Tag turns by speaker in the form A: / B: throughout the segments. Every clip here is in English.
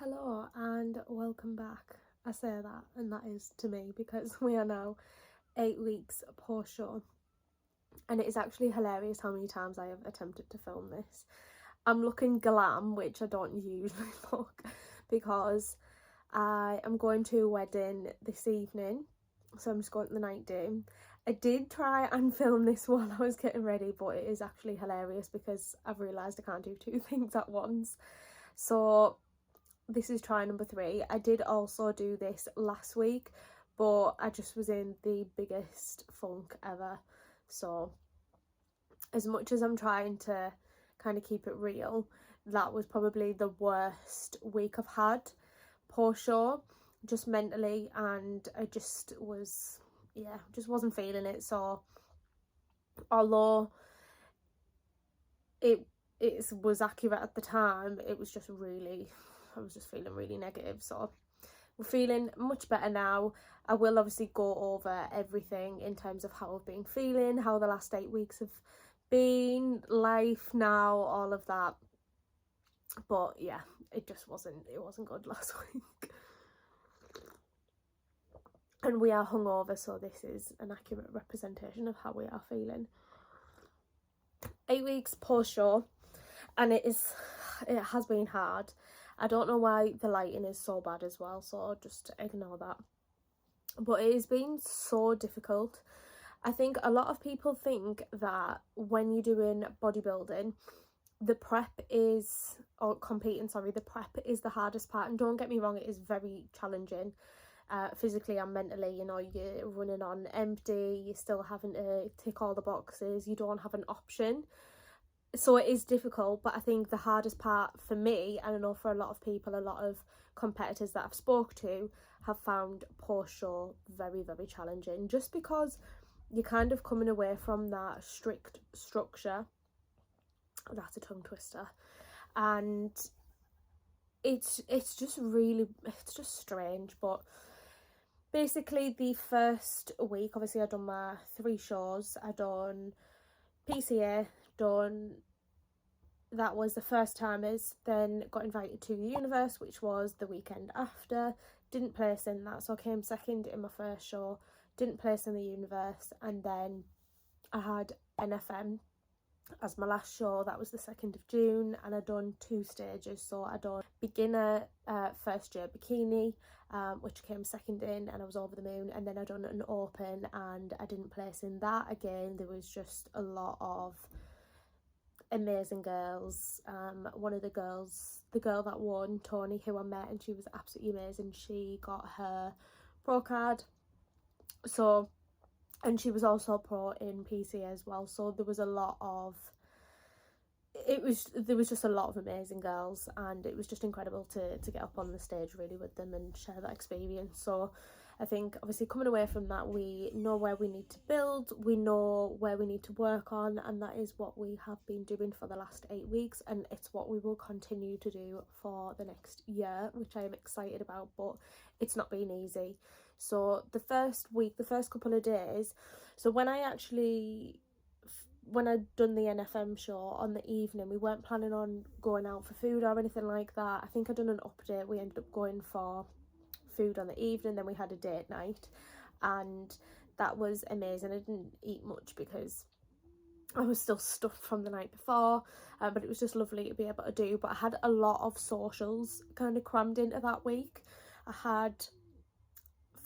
A: Hello and welcome back. I say that, and that is to me because we are now 8 weeks post show, and it is actually hilarious how many times I have attempted to film this. I'm looking glam, which I don't usually look, because I am going to a wedding this evening, so I'm just going to the night do. I did try and film this while I was getting ready, but it is actually hilarious because I've realised I can't do two things at once. So this is try number 3. I did also do this last week, but I just was in the biggest funk ever. So as much as I'm trying to kind of keep it real, that was probably the worst week I've had post show, just mentally, and I just was, yeah, just wasn't feeling it. So although it was accurate at the time, it was just really, I was just feeling really negative. So we're feeling much better now. I will obviously go over everything in terms of how I've been feeling, how the last 8 weeks have been, life now, all of that. But yeah, it wasn't good last week. And we are hungover, so this is an accurate representation of how we are feeling. 8 weeks post show, and it has been hard. I don't know why the lighting is so bad as well, so just ignore that. But it has been so difficult. I think a lot of people think that when you're doing bodybuilding, the prep is, or competing, sorry, the prep is the hardest part. And don't get me wrong, it is very challenging, physically and mentally. You know, you're running on empty, you're still having to tick all the boxes, you don't have an option. So it is difficult, but I think the hardest part for me, and I know for a lot of people, a lot of competitors that I've spoke to have found post show very, very challenging, just because you're kind of coming away from that strict structure. That's a tongue twister. And it's just strange. But basically the first week, obviously I done my 3 shows. I done PCA, done, that was the first timers, then got invited to the Universe, which was the weekend after. Didn't place in that, so I came second in my first show, didn't place in the Universe, and then I had NFM as my last show. That was the 2nd of June, and I done 2 stages. So I done beginner first year bikini, which came second in, and I was over the moon. And then I done an open, and I didn't place in that. Again, there was just a lot of amazing girls. One of the girls, the girl that won, Tony, who I met, and she was absolutely amazing, she got her pro card. So, and she was also pro in PCA as well. So there was a lot of, there was just a lot of amazing girls, and it was just incredible to get up on the stage really with them and share that experience. So I think obviously coming away from that, we know where we need to build, we know where we need to work on, and that is what we have been doing for the last 8 weeks, and it's what we will continue to do for the next year, which I am excited about. But it's not been easy. So the first week, the first couple of days, so when I'd done the NFM show on the evening, we weren't planning on going out for food or anything like that. I think I'd done an update, we ended up going for food on the evening, then we had a date night, and that was amazing. I didn't eat much because I was still stuffed from the night before, but it was just lovely to be able to do. But I had a lot of socials kind of crammed into that week. I had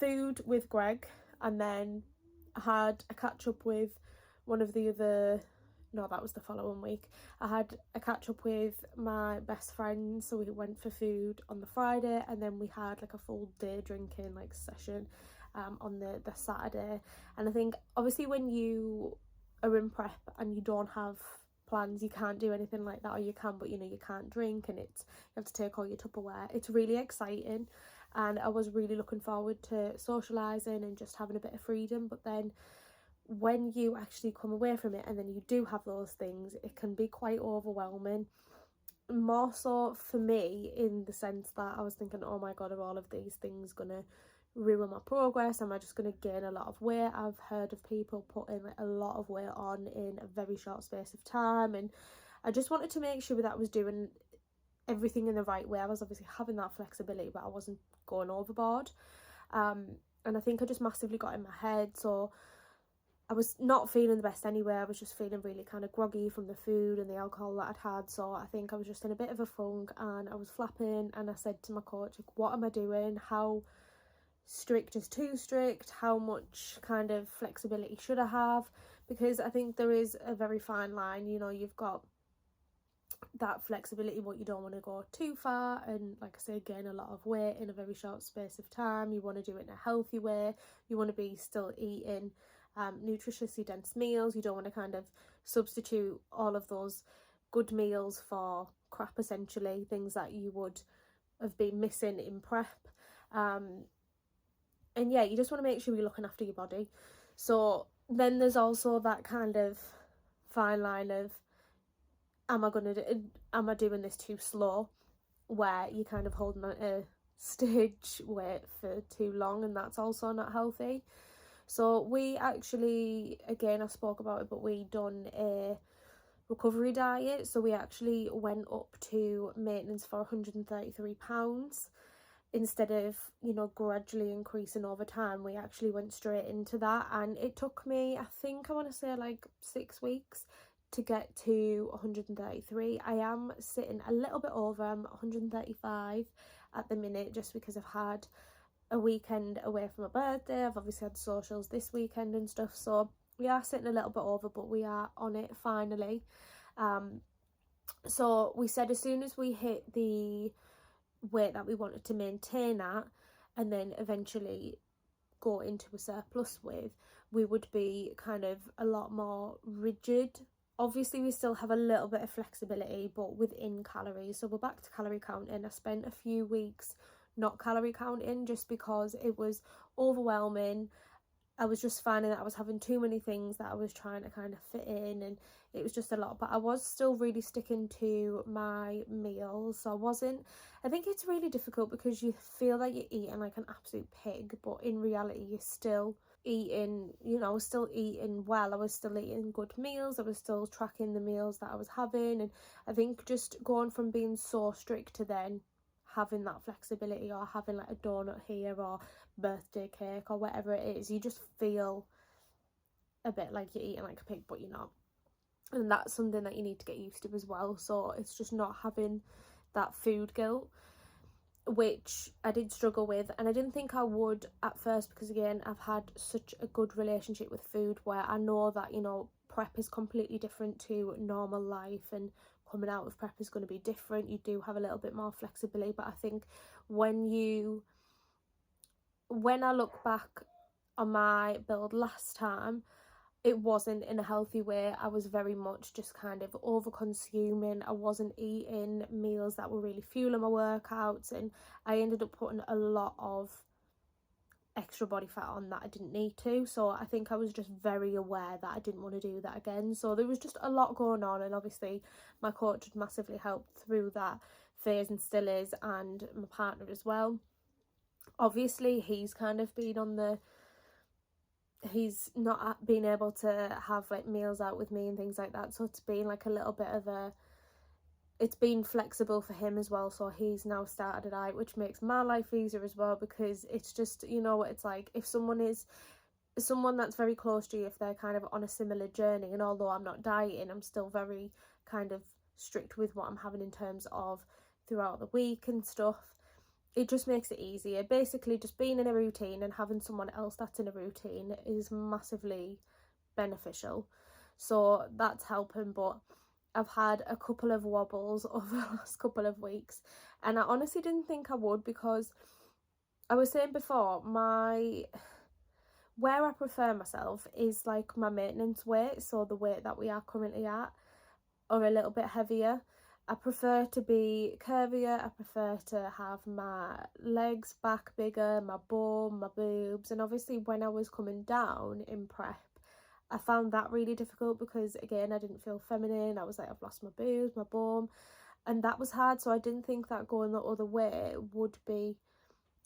A: food with Greg, and then I had a catch up with one of the other, no, that was the following week. I had a catch up with my best friend, so we went for food on the Friday, and then we had like a full day drinking like session on the Saturday. And I think obviously when you are in prep and you don't have plans, you can't do anything like that, or you can, but you know, you can't drink, and it's, you have to take all your Tupperware. It's really exciting, and I was really looking forward to socialising and just having a bit of freedom. But then when you actually come away from it and then you do have those things, it can be quite overwhelming. More so for me, in the sense that I was thinking, oh my god, are all of these things gonna ruin my progress? Am I just going to gain a lot of weight? I've heard of people putting like a lot of weight on in a very short space of time, and I just wanted to make sure that I was doing everything in the right way. I was obviously having that flexibility, but I wasn't going overboard. And I think I just massively got in my head, so I was not feeling the best anyway. I was just feeling really kind of groggy from the food and the alcohol that I'd had, so I think I was just in a bit of a funk, and I was flapping, and I said to my coach, like, what am I doing? How strict is too strict? How much kind of flexibility should I have? Because I think there is a very fine line, you know, you've got that flexibility, but you don't want to go too far and, like I say, gain a lot of weight in a very short space of time. You want to do it in a healthy way. You want to be still eating nutritiously dense meals. You don't want to kind of substitute all of those good meals for crap, essentially, things that you would have been missing in prep. And yeah, you just want to make sure you're looking after your body. So then there's also that kind of fine line of, am I doing this too slow, where you're kind of holding on a stage weight for too long, and that's also not healthy. So we actually, again, I spoke about it, but we done a recovery diet. So we actually went up to maintenance for £133 instead of, you know, gradually increasing over time. We actually went straight into that, and it took me, I think I want to say like 6 weeks to get to 133. I am sitting a little bit over, I'm 135 at the minute, just because I've had a weekend away from my birthday. I've obviously had socials this weekend and stuff, so we are sitting a little bit over, but we are on it finally. So we said as soon as we hit the weight that we wanted to maintain at, and then eventually go into a surplus with, we would be kind of a lot more rigid. Obviously we still have a little bit of flexibility, but within calories. So we're back to calorie counting. I spent a few weeks not calorie counting just because it was overwhelming. I was just finding that I was having too many things that I was trying to kind of fit in, and it was just a lot. But I was still really sticking to my meals. So I think it's really difficult because you feel like you're eating like an absolute pig, but in reality you're still eating, you know, I was still eating well. I was still eating good meals. I was still tracking the meals that I was having. And I think just going from being so strict to then having that flexibility, or having like a donut here or birthday cake or whatever it is, you just feel a bit like you're eating like a pig, but you're not. And that's something that you need to get used to as well. So it's just not having that food guilt, which I did struggle with, and I didn't think I would at first, because again, I've had such a good relationship with food, where I know that, you know, prep is completely different to normal life, and coming out of prep is going to be different. You do have a little bit more flexibility, but I think when I look back on my build last time, it wasn't in a healthy way. I was very much just kind of over consuming. I wasn't eating meals that were really fueling my workouts, and I ended up putting a lot of extra body fat on that I didn't need to. So I think I was just very aware that I didn't want to do that again. So there was just a lot going on, and obviously my coach had massively helped through that phase, and still is, and my partner as well. Obviously he's kind of been on the, he's not been able to have like meals out with me and things like that, so it's been like a little bit of a, it's been flexible for him as well. So he's now started a diet, which makes my life easier as well, because it's just, you know what it's like, if someone that's very close to you, if they're kind of on a similar journey, and although I'm not dieting, I'm still very kind of strict with what I'm having in terms of throughout the week and stuff, it just makes it easier. Basically, just being in a routine and having someone else that's in a routine is massively beneficial. So that's helping, but I've had a couple of wobbles over the last couple of weeks, and I honestly didn't think I would, because I was saying before, where I prefer myself is like my maintenance weight, so the weight that we are currently at, or a little bit heavier. I prefer to be curvier. I prefer to have my legs back bigger, my bum, my boobs. And obviously when I was coming down in prep, I found that really difficult, because again, I didn't feel feminine. I was like, I've lost my boobs, my bum, and that was hard. So I didn't think that going the other way would be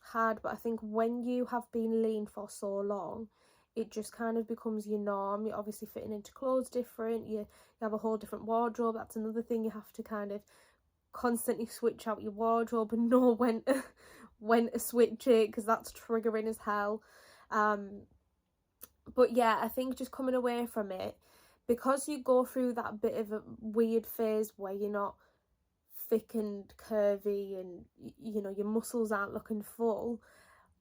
A: hard, but I think when you have been lean for so long, it just kind of becomes your norm. You're obviously fitting into clothes different, you have a whole different wardrobe. That's another thing you have to kind of constantly switch out your wardrobe and know when to switch it, because that's triggering as hell. But yeah, I think just coming away from it, because you go through that bit of a weird phase where you're not thick and curvy and you know your muscles aren't looking full,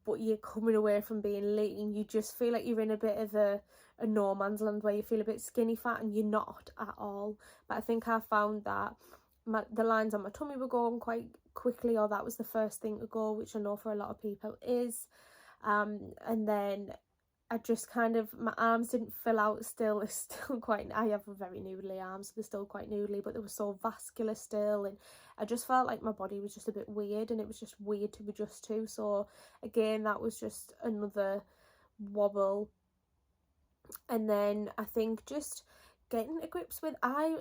A: but you're coming away from being lean, you just feel like you're in a bit of a no man's land where you feel a bit skinny fat, and you're not at all. But I think I found that the lines on my tummy were going quite quickly, or that was the first thing to go, which I know for a lot of people is. And then I just kind of, my arms didn't fill out still. It's still quite, I have very noodly arms, so they're still quite noodly, but they were so vascular still, and I just felt like my body was just a bit weird, and it was just weird to adjust to. So again, that was just another wobble. And then I think just getting to grips with, I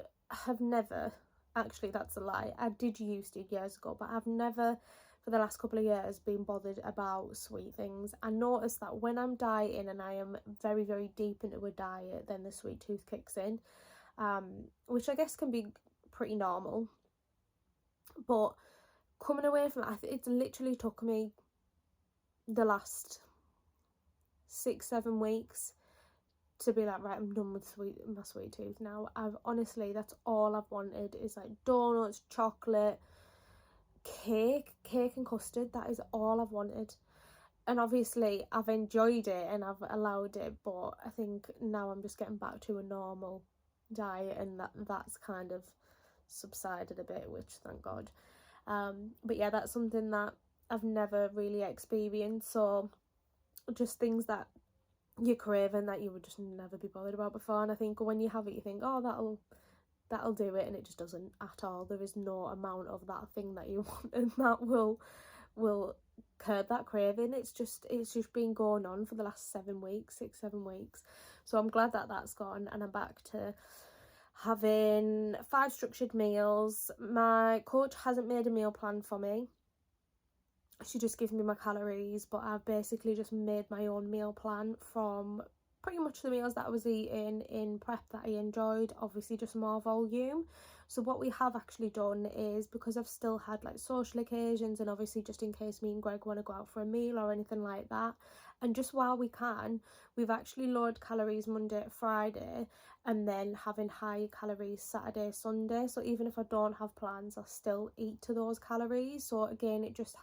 A: have never, actually that's a lie, I did used to years ago, but I've never for the last couple of years been bothered about sweet things. I noticed that when I'm dieting and I am very, very deep into a diet, then the sweet tooth kicks in, which I guess can be pretty normal. But coming away from it, it's literally took me the last 6-7 weeks to be like, right, I'm done with my sweet tooth now. I've honestly, that's all I've wanted, is like donuts, chocolate, cake and custard. That is all I've wanted. And obviously I've enjoyed it and I've allowed it, but I think now I'm just getting back to a normal diet, and that's kind of subsided a bit, which thank God. But yeah, that's something that I've never really experienced. So just things that you're craving that you would just never be bothered about before, and I think when you have it you think, oh, that'll do it, and it just doesn't at all. There is no amount of that thing that you want and that will curb that craving. It's just been going on for the last 7 weeks, 6-7 weeks. So I'm glad that that's gone, and I'm back to having 5 structured meals. My coach hasn't made a meal plan for me. She just gives me my calories, but I've basically just made my own meal plan from pretty much the meals that I was eating in prep that I enjoyed, obviously just more volume. So what we have actually done is, because I've still had like social occasions, and obviously just in case me and Greg want to go out for a meal or anything like that, and just while we can, we've actually lowered calories Monday to Friday, and then having high calories Saturday, Sunday. So even if I don't have plans, I'll still eat to those calories. So again, it just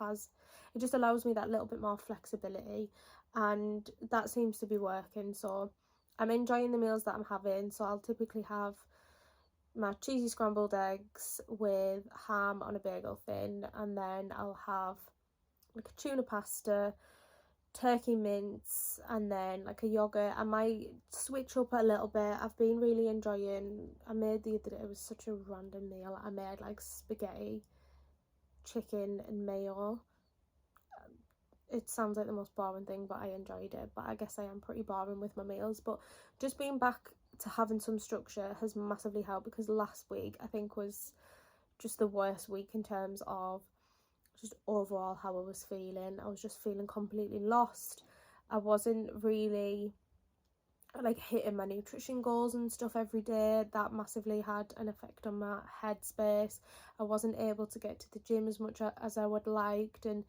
A: allows me that little bit more flexibility, and that seems to be working. So I'm enjoying the meals that I'm having. So I'll typically have my cheesy scrambled eggs with ham on a bagel thin, and then I'll have like a tuna pasta, turkey mince, and then like a yogurt. I might switch up a little bit. I've been really enjoying, I made the other day, it was such a random meal, I made like spaghetti, chicken and mayo. It sounds like the most boring thing, but I enjoyed it. But I guess I am pretty boring with my meals. But just being back to having some structure has massively helped, because last week I think was just the worst week in terms of just overall how I was feeling. I was just feeling completely lost. I wasn't really like hitting my nutrition goals and stuff every day. That massively had an effect on my headspace. I wasn't able to get to the gym as much as I would liked, and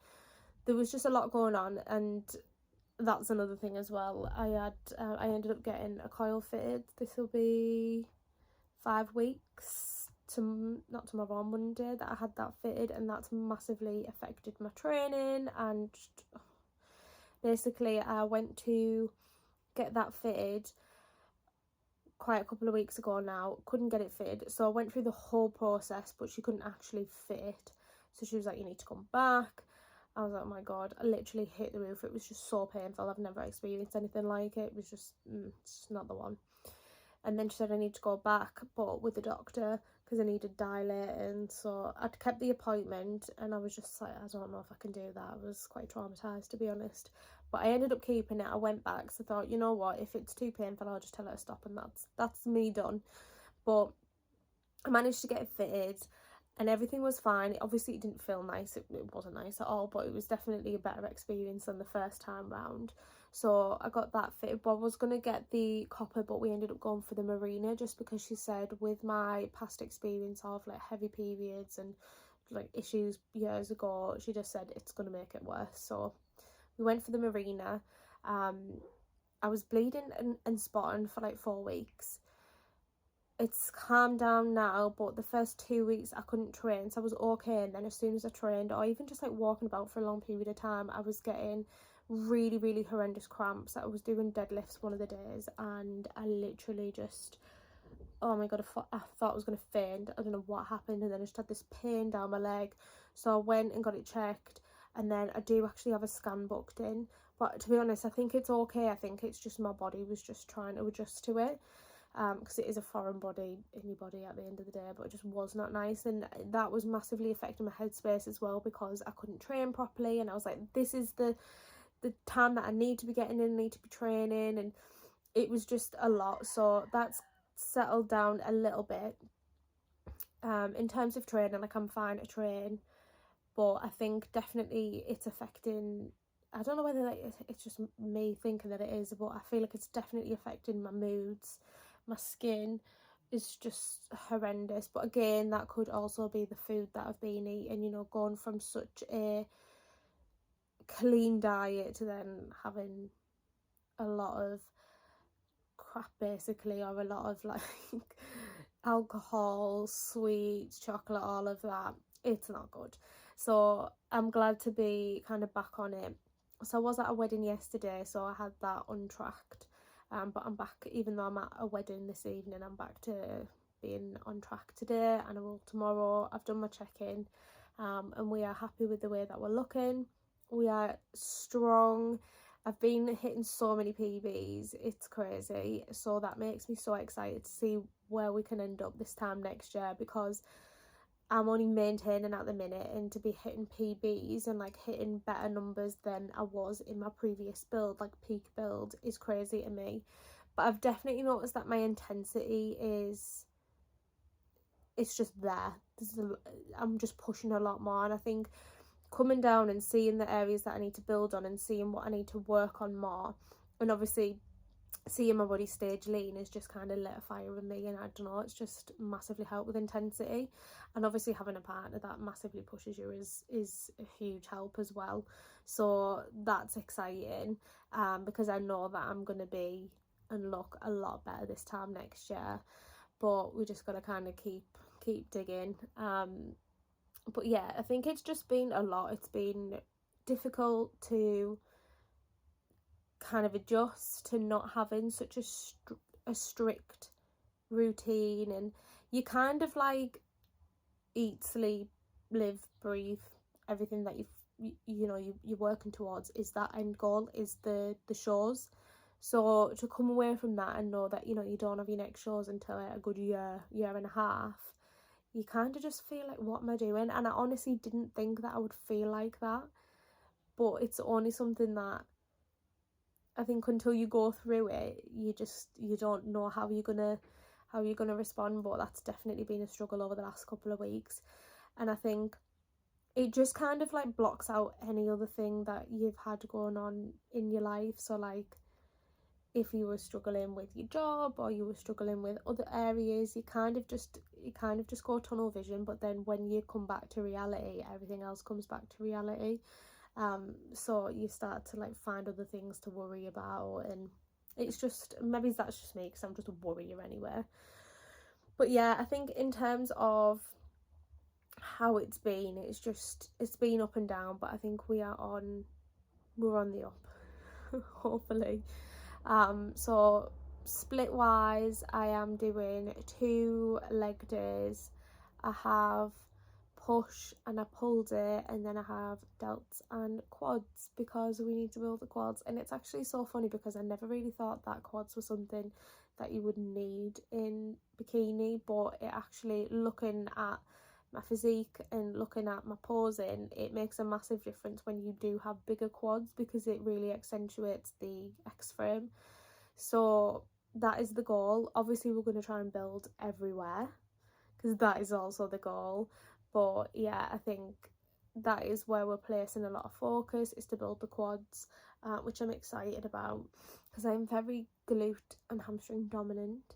A: there was just a lot going on. And that's another thing as well. I ended up getting a coil fitted. This will be 5 weeks to not tomorrow, on Monday, that I had that fitted, and that's massively affected my training. And basically I went to get that fitted quite a couple of weeks ago now, couldn't get it fitted, so I went through the whole process, but she couldn't actually fit it. So she was like, you need to come back. I was like, oh my God, I literally hit the roof. It was just so painful. I've never experienced anything like it. It was just it's not the one. And then she said I need to go back, but with the doctor, because I needed dilating. So I'd kept the appointment, and I was just like, I don't know if I can do that. I was quite traumatised, to be honest. But I ended up keeping it. I went back, so I thought, you know what, if it's too painful, I'll just tell her to stop, and that's me done. But I managed to get it fitted, and everything was fine. Obviously it didn't feel nice, it wasn't nice at all, but it was definitely a better experience than the first time round. So I got that fitted. But I was going to get the copper, but we ended up going for the marina, just because she said with my past experience of like heavy periods and like issues years ago, she just said it's going to make it worse. So we went for the Mirena. I was bleeding and spotting for like 4 weeks. It's calmed down now, but the first 2 weeks I couldn't train, so I was okay. And then as soon as I trained, or even just like walking about for a long period of time, I was getting really, really horrendous cramps. I was doing deadlifts one of the days, and I literally just, oh my god, I thought I was going to faint. I don't know what happened, and then I just had this pain down my leg. So I went and got it checked, and then I do actually have a scan booked in. But to be honest, I think it's okay. I think it's just my body was just trying to adjust to it. Because it is a foreign body in your body at the end of the day, but it just was not nice, and that was massively affecting my headspace as well, because I couldn't train properly, and I was like, this is the time that I need to be getting in, need to be training, and it was just a lot. So that's settled down a little bit. In terms of training, like, I'm fine to train, but I think definitely it's affecting, I don't know whether like, it's just me thinking that it is, but I feel like it's definitely affecting my moods. My skin is just horrendous, but again, that could also be the food that I've been eating, you know, going from such a clean diet to then having a lot of crap basically, or a lot of like alcohol, sweets, chocolate, all of that. It's not good. So I'm glad to be kind of back on it. So I was at a wedding yesterday, so I had that untracked, but I'm back. Even though I'm at a wedding this evening, I'm back to being on track today, and I will tomorrow. I've done my check-in, and we are happy with the way that we're looking. We are strong. I've been hitting so many PBs, it's crazy. So that makes me so excited to see where we can end up this time next year, because I'm only maintaining at the minute, and to be hitting PBs and like hitting better numbers than I was in my previous build, like peak build, is crazy to me. But I've definitely noticed that my intensity is, it's just there. I'm just pushing a lot more, and I think coming down and seeing the areas that I need to build on, and seeing what I need to work on more, and obviously seeing my body stage lean is just kind of lit a fire with me, and I don't know, it's just massively helped with intensity. And obviously having a partner that massively pushes you is a huge help as well. So that's exciting, because I know that I'm going to be and look a lot better this time next year, but we just got to kind of keep digging. But yeah, I think it's just been a lot. It's been difficult to kind of adjust to not having such a strict routine, and you kind of like eat, sleep, live, breathe, everything that you're working towards is that end goal, is the shows. So to come away from that and know that, you know, you don't have your next shows until like a good year and a half, you kind of just feel like, what am I doing? And I honestly didn't think that I would feel like that, but it's only something that I think until you go through it, you don't know how you're gonna respond. But that's definitely been a struggle over the last couple of weeks, and I think it just kind of like blocks out any other thing that you've had going on in your life. So like, if you were struggling with your job, or you were struggling with other areas, you kind of just go tunnel vision. But then when you come back to reality, everything else comes back to reality. So you start to like find other things to worry about, and it's just, maybe that's just me because I'm just a worrier anyway. But yeah, I think in terms of how it's been up and down, but I think we're on the up hopefully. So split wise, I am doing 2 leg days. I have push and a pull day, and then I have delts and quads, because we need to build the quads. And it's actually so funny, because I never really thought that quads were something that you would need in bikini, but it actually, looking at my physique and looking at my posing, it makes a massive difference when you do have bigger quads, because it really accentuates the X-frame. So that is the goal. Obviously we're going to try and build everywhere, because that is also the goal. But yeah, I think that is where we're placing a lot of focus, is to build the quads, which I'm excited about, because I'm very glute and hamstring dominant.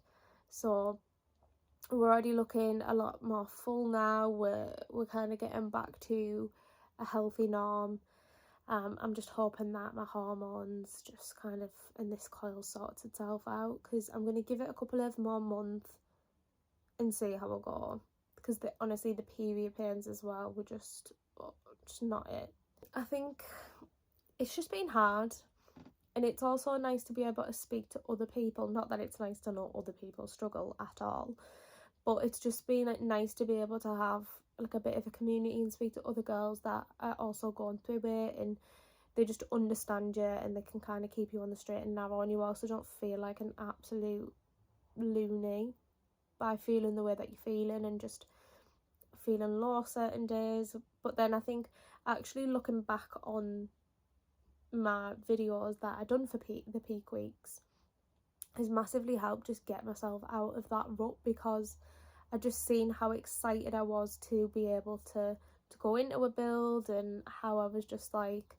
A: So we're already looking a lot more full now. We're kind of getting back to a healthy norm. I'm just hoping that my hormones just kind of, and this coil sorts itself out, because I'm going to give it a couple of more months and see how I go, because honestly the period pains as well were just not it. I think it's just been hard, and it's also nice to be able to speak to other people. Not that it's nice to know other people struggle at all, but it's just been like nice to be able to have like a bit of a community and speak to other girls that are also going through it, and they just understand you and they can kind of keep you on the straight and narrow, and you also don't feel like an absolute loony by feeling the way that you're feeling and just feeling low certain days. But then I think actually looking back on my videos that I done for the peak weeks has massively helped just get myself out of that rut, because I just seen how excited I was to be able to go into a build, and how I was just like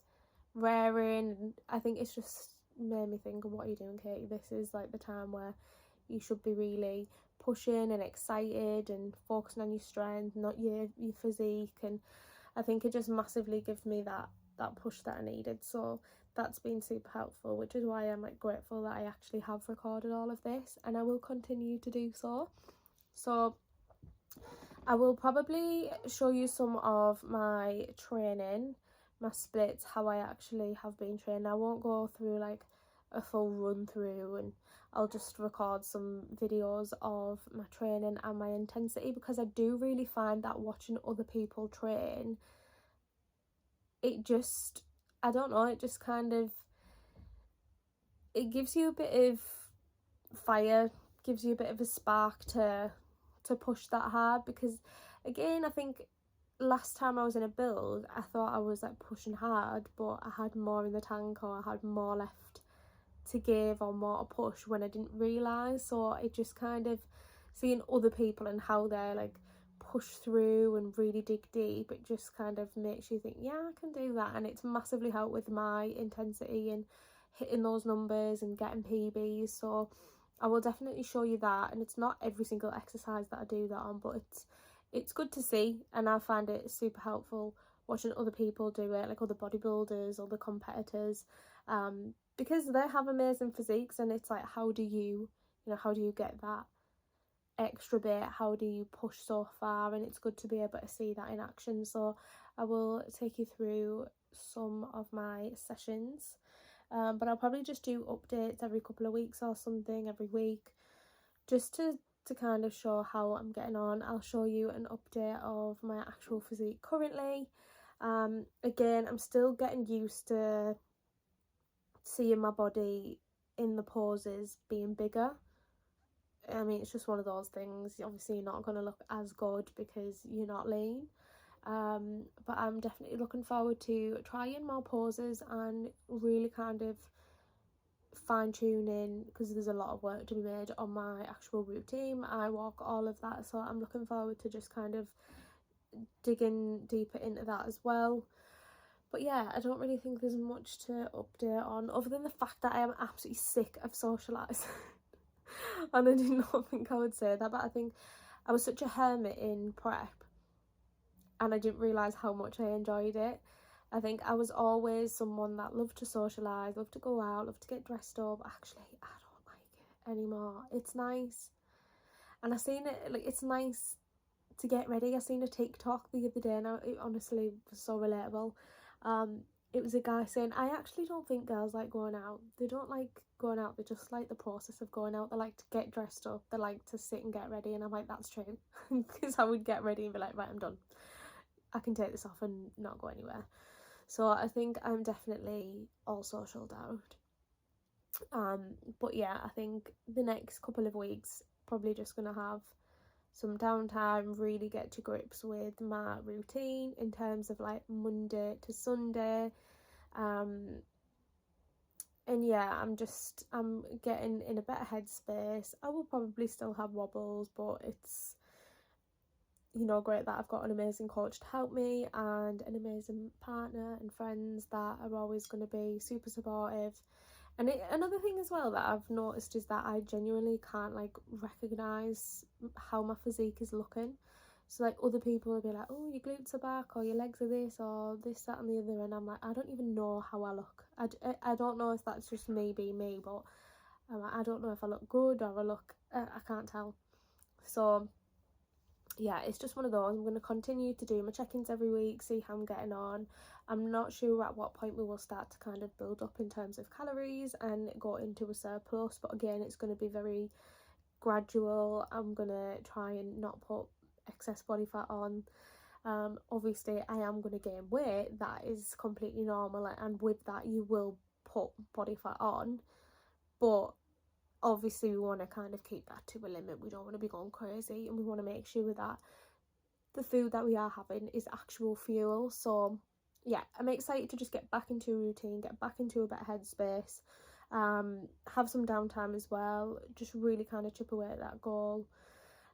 A: raring. And I think it's just made me think, what are you doing, Katie? This is like the time where you should be really pushing and excited and focusing on your strength, not your physique. And I think it just massively gives me that push that I needed. So that's been super helpful, which is why I'm like grateful that I actually have recorded all of this, and I will continue to do so. So I will probably show you some of my training, my splits, how I actually have been training. I won't go through like a full run through, and I'll just record some videos of my training and my intensity, because I do really find that watching other people train, it just, I don't know, it just kind of, it gives you a bit of fire, gives you a bit of a spark to push that hard. Because again, I think last time I was in a build, I thought I was like pushing hard, but I had more in the tank, or I had more left to give or more to push, when I didn't realise. So it just kind of, seeing other people and how they're like push through and really dig deep, it just kind of makes you think, yeah, I can do that. And it's massively helped with my intensity and hitting those numbers and getting PBs. So I will definitely show you that. And it's not every single exercise that I do that on, but it's good to see, and I find it super helpful watching other people do it, like other bodybuilders, other competitors, because they have amazing physiques, and it's like, how do you get that extra bit, how do you push so far? And it's good to be able to see that in action. So I will take you through some of my sessions, but I'll probably just do updates every couple of weeks or something, every week, just to kind of show how I'm getting on. I'll show you an update of my actual physique currently. Again, I'm still getting used to seeing my body in the poses being bigger. I mean, it's just one of those things. Obviously, you're not going to look as good because you're not lean. But I'm definitely looking forward to trying more poses and really kind of fine-tuning, because there's a lot of work to be made on my actual routine. I walk, all of that. So I'm looking forward to just kind of digging deeper into that as well. But yeah, I don't really think there's much to update on, other than the fact that I am absolutely sick of socialising. And I did not think I would say that, but I think I was such a hermit in prep, and I didn't realise how much I enjoyed it. I think I was always someone that loved to socialise, loved to go out, loved to get dressed up. Actually, I don't like it anymore. It's nice. And I seen it, like, it's nice to get ready. I seen a TikTok the other day, and it honestly was so relatable. It was a guy saying, I actually don't think girls like going out. They don't like going out, they just like the process of going out. They like to get dressed up, they like to sit and get ready. And I'm like, that's true. Because I would get ready and be like, right, I'm done, I can take this off and not go anywhere. So I think I'm definitely all socialed out. But yeah, I think the next couple of weeks probably just gonna have some downtime, really get to grips with my routine in terms of like Monday to Sunday. And yeah, I'm getting in a better headspace. I will probably still have wobbles, but it's, great that I've got an amazing coach to help me, and an amazing partner and friends that are always going to be super supportive. And another thing as well that I've noticed is that I genuinely can't like recognise how my physique is looking. So like other people will be like, oh, your glutes are back, or your legs are this, or this, that and the other, and I'm like, I don't even know how I look. I don't know if that's just me being me, but I don't know if I look good or I look, I can't tell. So yeah, it's just one of those. I'm going to continue to do my check-ins every week, see how I'm getting on. I'm not sure at what point we will start to kind of build up in terms of calories and go into a surplus, but again, it's going to be very gradual. I'm going to try and not put excess body fat on. Obviously I am going to gain weight, that is completely normal, and with that you will put body fat on, but obviously we want to kind of keep that to a limit. We don't want to be going crazy, and we want to make sure that the food that we are having is actual fuel. So yeah, I'm excited to just get back into a routine, get back into a better headspace, have some downtime as well, just really kind of chip away at that goal.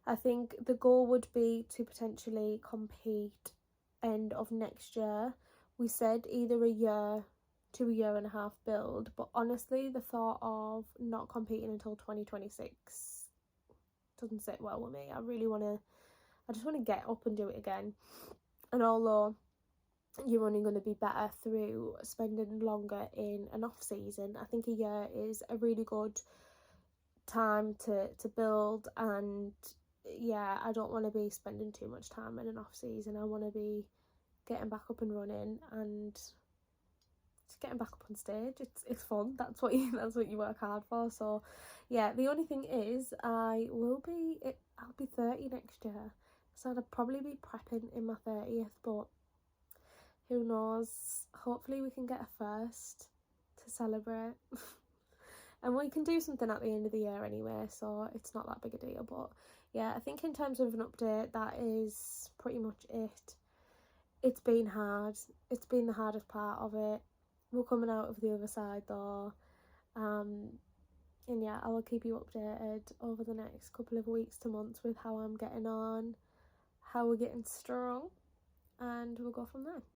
A: I think the goal would be to potentially compete end of next year. We said either a year to a year and a half build, but honestly the thought of not competing until 2026 doesn't sit well with me. I just want to get up and do it again. And although you're only going to be better through spending longer in an off season, I think a year is a really good time to build. And yeah, I don't want to be spending too much time in an off season. I want to be getting back up and running and just getting back up on stage. It's fun. That's what you work hard for. So yeah, the only thing is I'll be 30 next year, so I'll probably be prepping in my 30th, but who knows. Hopefully we can get a first to celebrate. And we can do something at the end of the year anyway, so it's not that big a deal. But yeah, I think in terms of an update, that is pretty much it. It's been hard. It's been the hardest part of it. We're coming out of the other side though. And yeah, I will keep you updated over the next couple of weeks to months with how I'm getting on, how we're getting strong, and we'll go from there.